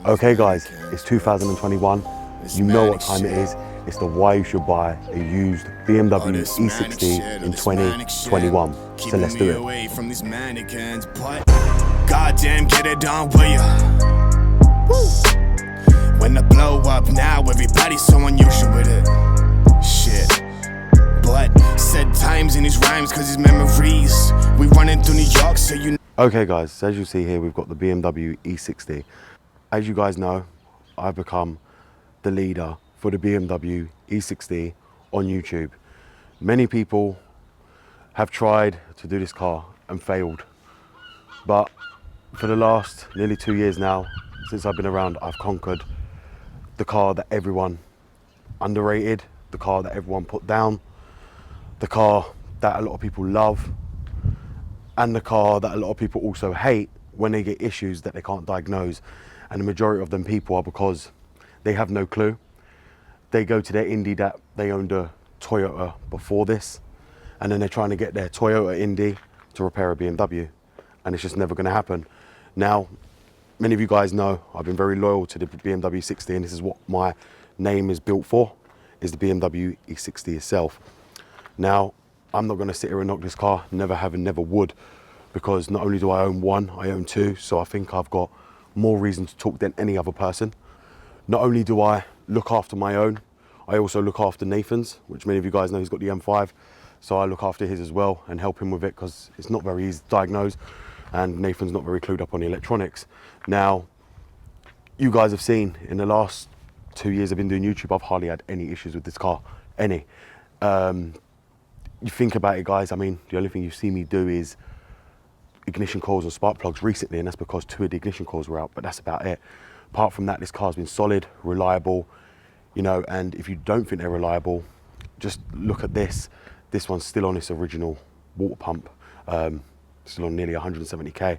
Okay guys, it's 2021. You know what time it is. It's the why you should buy a used BMW E60 in 2021. So let's do it. Goddamn, get it done, will ya? When I blow up now, everybody's so unusual with it. Shit. But said times in his rhymes, cause his memories. We running through New York, so you know. Okay guys, so as you see here, we've got the BMW E60. As you guys know, I've become the leader for the BMW E60 on YouTube. Many people have tried to do this car and failed. But for the last nearly 2 years now, since I've been around, I've conquered the car that everyone underrated, the car that everyone put down, the car that a lot of people love, and the car that a lot of people also hate when they get issues that they can't diagnose. And the majority of them people are because they have no clue. They go to their Indy that they owned a Toyota before this, and then they're trying to get their Toyota Indy to repair a BMW, and it's just never going to happen. Now, many of you guys know I've been very loyal to the BMW 60, and this is what my name is built for, is the BMW E60 itself. Now, I'm not going to sit here and knock this car, never have and never would, because not only do I own one, I own two, so I think I've got more reason to talk than any other person. Not only do I look after my own, I also look after Nathan's, which many of you guys know he's got the M5, so I look after his as well and help him with it because it's not very easy to diagnose, and Nathan's not very clued up on the electronics. Now, you guys have seen in the last 2 years I've been doing YouTube, I've hardly had any issues with this car, any. You think about it, guys, I mean, the only thing you see me do is ignition coils and spark plugs recently, and that's because 2 of the ignition coils were out, but that's about it. Apart from that, this car's been solid, reliable, you know, and if you don't think they're reliable, just look at this. This one's still on its original water pump, still on nearly 170k.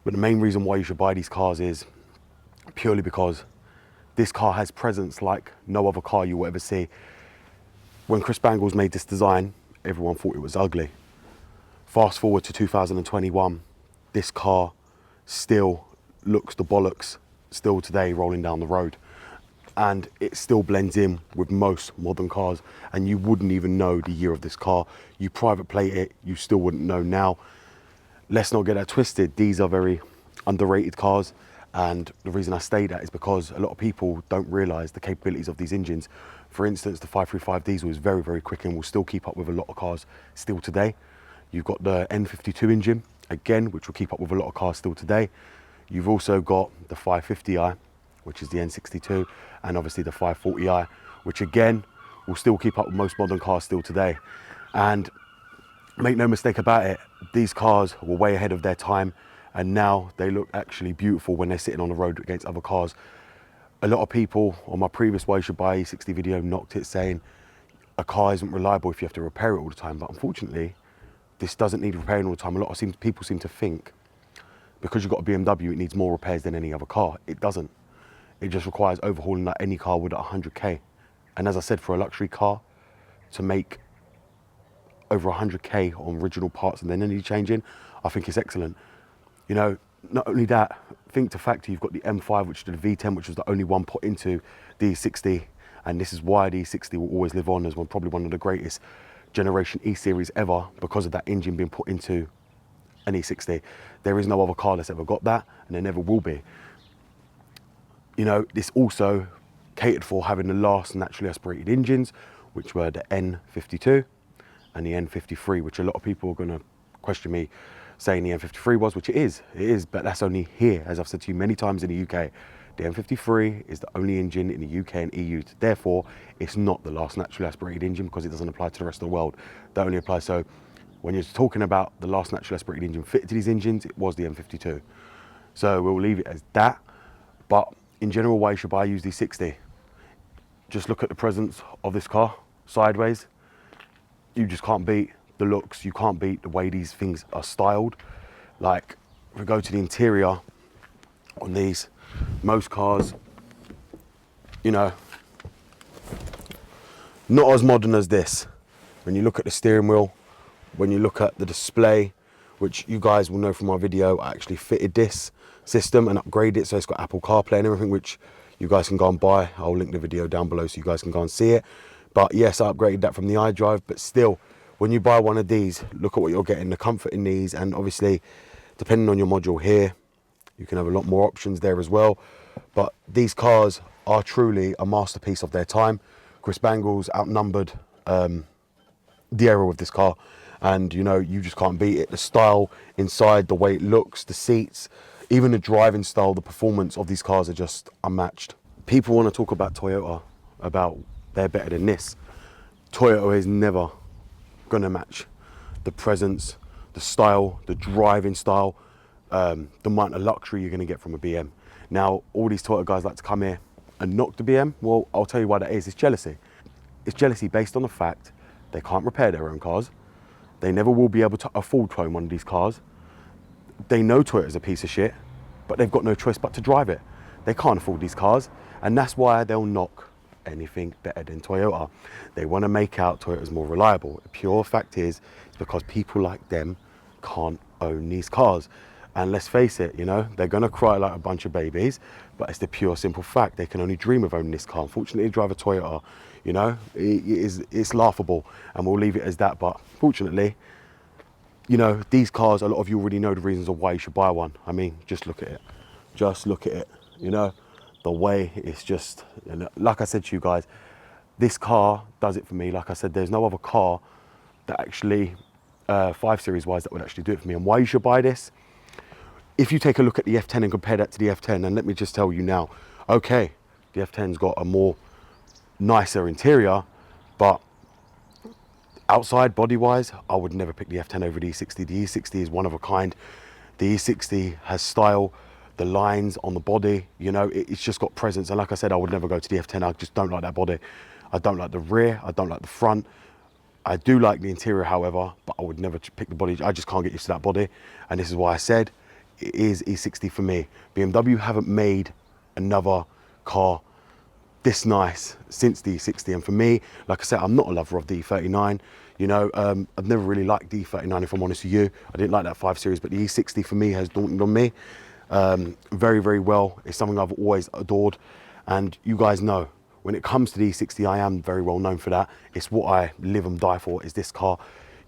But the main reason why you should buy these cars is purely because this car has presence like no other car you will ever see. When Chris Bangles made this design, everyone thought it was ugly. Fast forward to 2021, this car still looks the bollocks, still today rolling down the road. And it still blends in with most modern cars, and you wouldn't even know the year of this car. You private plate it, you still wouldn't know now. Let's not get that twisted. These are very underrated cars, and the reason I say that is because a lot of people don't realize the capabilities of these engines. For instance, the 535 diesel is very, very quick and will still keep up with a lot of cars still today. You've got the N52 engine, again, which will keep up with a lot of cars still today. You've also got the 550i, which is the N62, and obviously the 540i, which again, will still keep up with most modern cars still today. And make no mistake about it, these cars were way ahead of their time, and now they look actually beautiful when they're sitting on the road against other cars. A lot of people on my previous Why You Should Buy E60 video knocked it, saying a car isn't reliable if you have to repair it all the time, but unfortunately, this doesn't need repairing all the time. A lot of people seem to think because you've got a BMW, it needs more repairs than any other car. It doesn't. It just requires overhauling like any car would at 100k. And as I said, for a luxury car, to make over 100k on original parts and then any changing, I think it's excellent. You know, not only that, think the fact you've got the M5, which is the V10, which was the only one put into the E60. And this is why the E60 will always live on as probably one of the greatest generation E-series ever, because of that engine being put into an E60. There is no other car that's ever got that, and there never will be. You know, this also catered for having the last naturally aspirated engines, which were the N52 and the N53, which a lot of people are going to question me saying the N53 was, which it is, but that's only here, as I've said to you many times in the UK. The N53 is the only engine in the UK and EU, therefore it's not the last naturally aspirated engine because it doesn't apply to the rest of the world. That only applies, so when you're talking about the last naturally aspirated engine fitted to these engines, it was the N52. So we'll leave it as that, but in general, why you should buy a used E60? Just look at the presence of this car, sideways. You just can't beat the looks, you can't beat the way these things are styled. Like, if we go to the interior on these, most cars, you know, not as modern as this. When you look at the steering wheel, when you look at the display, which you guys will know from my video. I actually fitted this system and upgraded it so it's got Apple CarPlay and everything, which you guys can go and buy. I'll link the video down below so you guys can go and see it. But yes, I upgraded that from the iDrive, but still, when you buy one of these, look at what you're getting, the comfort in these, and obviously, depending on your module here, you can have a lot more options there as well. But these cars are truly a masterpiece of their time. Chris Bangles outnumbered the era with this car, and you know, you just can't beat it. The style inside, the way it looks, the seats, even the driving style, the performance of these cars are just unmatched. People want to talk about Toyota, about they're better than this. Toyota is never gonna match the presence, the style, the driving style, the amount of luxury you're gonna get from a BM. Now, all these Toyota guys like to come here and knock the BM. Well, I'll tell you why that is. It's jealousy. It's jealousy based on the fact they can't repair their own cars. They never will be able to afford to own one of these cars. They know Toyota's a piece of shit, but they've got no choice but to drive it. They can't afford these cars, and that's why they'll knock anything better than Toyota. They want to make out Toyota's more reliable. The pure fact is, it's because people like them can't own these cars. And let's face it, you know, they're going to cry like a bunch of babies, but it's the pure simple fact. They can only dream of owning this car. Unfortunately, to drive a Toyota, you know, it's laughable, and we'll leave it as that. But fortunately, you know, these cars, a lot of you already know the reasons of why you should buy one. I mean, just look at it. Just look at it, you know, the way it's just, you know, like I said to you guys, this car does it for me. Like I said, there's no other car that actually, 5 Series wise, that would actually do it for me. And why you should buy this? If you take a look at the F10 and compare that to the F10, and let me just tell you now, okay, the F10's got a more nicer interior, but outside body-wise, I would never pick the F10 over the E60. The E60 is one of a kind. The E60 has style, the lines on the body, you know, it's just got presence. And like I said, I would never go to the F10. I just don't like that body. I don't like the rear, I don't like the front. I do like the interior, however, but I would never pick the body. I just can't get used to that body. And this is why I said, it is E60 for me. BMW haven't made another car this nice since the E60, and for me, like I said, I'm not a lover of the E39. You know, I've never really liked the E39, if I'm honest with you. I didn't like that 5 Series, but the E60 for me has dawned on me very, very well. It's something I've always adored, and you guys know, when it comes to the E60, I am very well known for that. It's what I live and die for, is this car.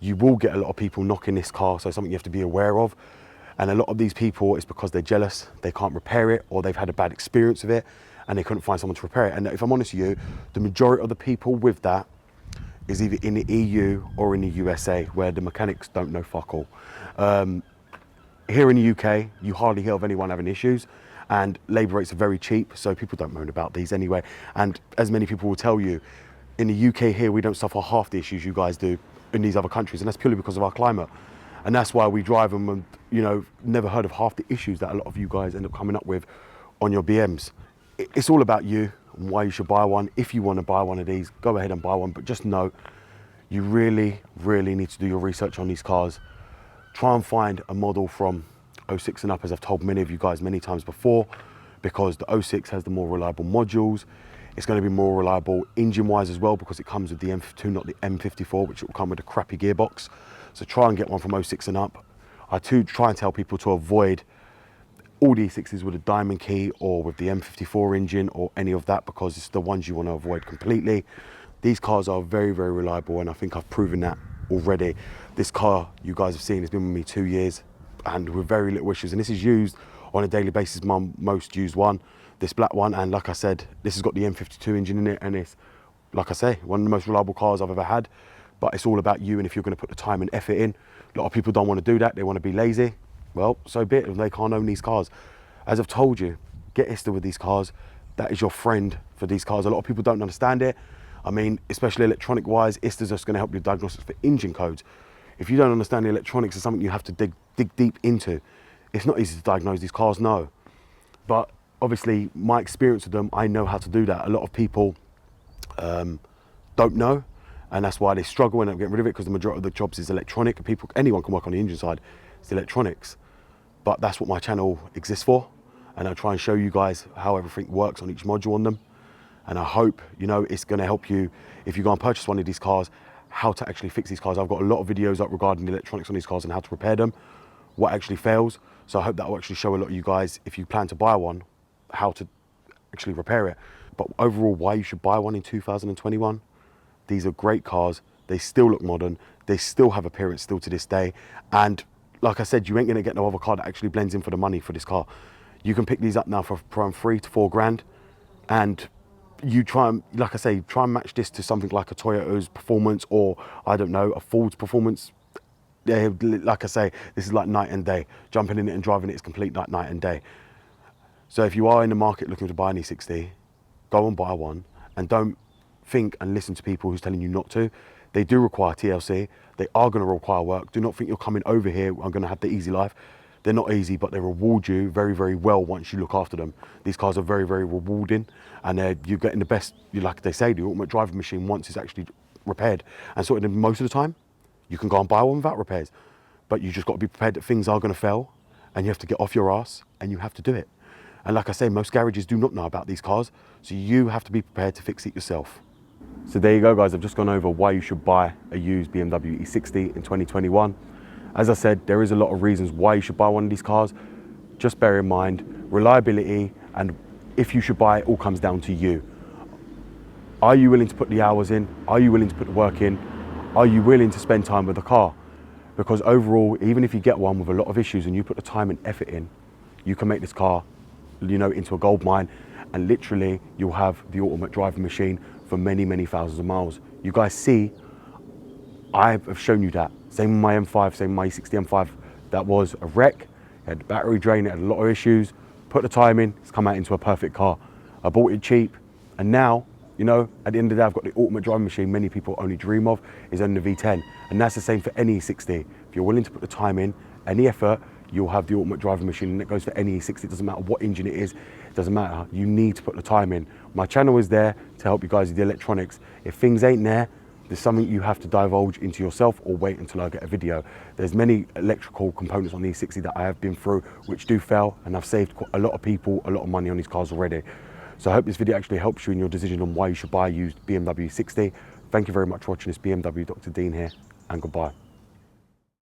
You will get a lot of people knocking this car, so something you have to be aware of. And a lot of these people, it's because they're jealous, they can't repair it, or they've had a bad experience of it, and they couldn't find someone to repair it. And if I'm honest with you, the majority of the people with that is either in the EU or in the USA, where the mechanics don't know fuck all. Here in the UK, you hardly hear of anyone having issues, and labour rates are very cheap, so people don't moan about these anyway. And as many people will tell you, in the UK here, we don't suffer half the issues you guys do in these other countries, and that's purely because of our climate. And that's why we drive them and, you know, never heard of half the issues that a lot of you guys end up coming up with on your BMs. It's all about you and why you should buy one. If you want to buy one of these, go ahead and buy one. But just know, you really, really need to do your research on these cars. Try and find a model from 06 and up, as I've told many of you guys many times before, because the 06 has the more reliable modules. It's going to be more reliable engine-wise as well, because it comes with the M52, not the M54, which will come with a crappy gearbox. So try and get one from 06 and up. I too try and tell people to avoid all the E60s with a diamond key or with the M54 engine or any of that, because it's the ones you want to avoid completely. These cars are very, very reliable, and I think I've proven that already. This car you guys have seen has been with me 2 years, and with very little issues. And this is used on a daily basis, my most used one, this black one. And like I said, this has got the M52 engine in it, and it's, like I say, one of the most reliable cars I've ever had. But it's all about you, and if you're going to put the time and effort in. A lot of people don't want to do that, they want to be lazy. Well, so be it, if they can't own these cars. As I've told you, get ISTA with these cars. That is your friend for these cars. A lot of people don't understand it. I mean, especially electronic wise, ISTA's just going to help you diagnostics for engine codes. If you don't understand the electronics, it's something you have to dig deep into. It's not easy to diagnose these cars, no. But obviously, my experience with them, I know how to do that. A lot of people don't know, and that's why they struggle and don't get rid of it, because the majority of the jobs is electronic. Anyone can work on the engine side, it's electronics. But that's what my channel exists for, and I'll try and show you guys how everything works on each module on them. And I hope, you know, it's going to help you if you go and purchase one of these cars, how to actually fix these cars. I've got a lot of videos up regarding the electronics on these cars and how to repair them. what actually fails. So I hope that will actually show a lot of you guys, if you plan to buy one, how to actually repair it. But overall, why you should buy one in 2021. These are great cars. They still look modern. They still have appearance still to this day. And like I said, you ain't gonna get no other car that actually blends in for the money for this car. You can pick these up now for around 3 to 4 grand. And you try and, like I say, try and match this to something like a Toyota's performance, or I don't know, a Ford's performance. Yeah, like I say, this is like night and day. Jumping in it and driving it is complete like night and day. So if you are in the market looking to buy an E60, go and buy one, and don't think and listen to people who's telling you not to. They do require TLC. They are going to require work. Do not think you're coming over here and going to have the easy life. They're not easy, but they reward you very, very well once you look after them. These cars are very, very rewarding, and you're getting the best, like they say, the ultimate driving machine once it's actually repaired. And so most of the time, you can go and buy one without repairs, but you just got to be prepared that things are going to fail, and you have to get off your ass, and you have to do it. And like I say, most garages do not know about these cars, so you have to be prepared to fix it yourself. So there you go, guys. I've just gone over why you should buy a used BMW E60 in 2021. As I said, there is a lot of reasons why you should buy one of these cars. Just bear in mind, reliability and if you should buy it all comes down to you. Are you willing to put the hours in? Are you willing to put the work in? Are you willing to spend time with the car? Because overall, even if you get one with a lot of issues and you put the time and effort in, you can make this car, you know, into a gold mine, and literally you'll have the ultimate driving machine for many, many thousands of miles. You guys see, I have shown you that. Same with my M5, same with my E60 M5. That was a wreck. It had the battery drain, it had a lot of issues. Put the time in, it's come out into a perfect car. I bought it cheap, and now, you know, at the end of the day, I've got the ultimate driving machine many people only dream of, is only the V10. And that's the same for any E60. If you're willing to put the time in, any effort, you'll have the ultimate driving machine, and it goes for any E60. It doesn't matter what engine it is, it doesn't matter. You need to put the time in. My channel is there to help you guys with the electronics. If things ain't there, there's something you have to divulge into yourself, or wait until I get a video. There's many electrical components on the E60 that I have been through which do fail, and I've saved a lot of people a lot of money on these cars already. So I hope this video actually helps you in your decision on why you should buy a used BMW 60. Thank you very much for watching this. BMW Dr. Dean here, and goodbye.